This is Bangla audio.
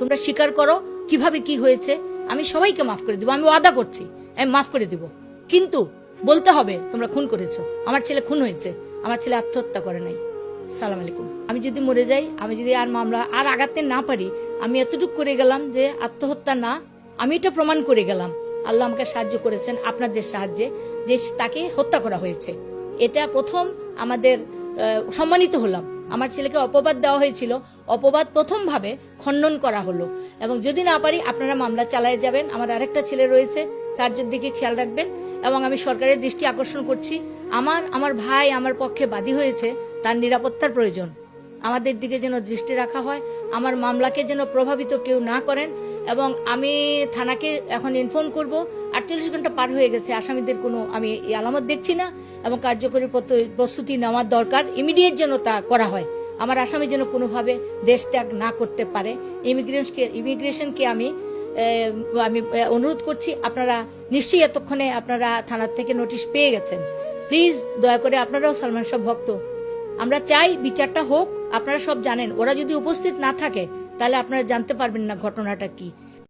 তোমরা স্বীকার করো কিভাবে কি হয়েছে। আমি সবাইকে মাফ করে দিব, আমি ওয়াদা করছি আমি মাফ করে দিব, কিন্তু বলতে হবে তোমরা খুন করেছো। আমার ছেলে খুন হয়েছে, আমার ছেলে আত্মহত্যা করে নাই। সালাম আলাইকুম। আমি যদি মরে যাই, আমি যদি আর মামলা আর আগাতে না পারি, আমি এতটুকু করে গেলাম যে আত্মহত্যা না, আমি এটা প্রমাণ করে গেলাম। আল্লাহ আমাকে সাহায্য করেছেন আপনাদের সাহায্যে, যে তাকে হত্যা করা হয়েছে। এটা প্রথম আমাদের সম্মানিত হলাম। আমার ছেলেকে অপবাদ দেওয়া হয়েছিল, অপবাদ প্রথম ভাবে খণ্ডন করা হলো। এবং যদি না পারি আপনারা মামলা চালায় যাবেন। আমার আরেকটা ছেলে রয়েছে, তার দিকে খেয়াল রাখবেন। এবং আমি সরকারের দৃষ্টি আকর্ষণ করছি, আমার ভাই আমার পক্ষে বাদী হয়েছে, তার নিরাপত্তার প্রয়োজন। আমাদের দিকে যেন দৃষ্টি রাখা হয়, আমার মামলাকে যেন প্রভাবিত কেউ না করেন। এবং আমি থানাকে এখন ইনফর্ম করব, 48 ঘন্টা পার হয়ে গেছে, আসামিদের কোনো আমি এই আলামত দেখছি না, এবং কার্যকরী প্রস্তুতি নেওয়ার দরকার। ইমিডিয়েট যেন তা করা হয়, আমার আসামি যেন কোনোভাবে দেশ ত্যাগ না করতে পারে। ইমিগ্রেশনকে আমি অনুরোধ করছি, আপনারা নিশ্চয়ই এতক্ষণে আপনারা থানার থেকে নোটিশ পেয়ে গেছেন। প্লিজ দয়া করে, আপনারাও সালমান শাহ ভক্ত, আমরা চাই বিচারটা হোক। আপনারা সব জানেন, ওরা যদি উপস্থিত না থাকে তাহলে আপনারা জানতে পারবেন না ঘটনাটা কি।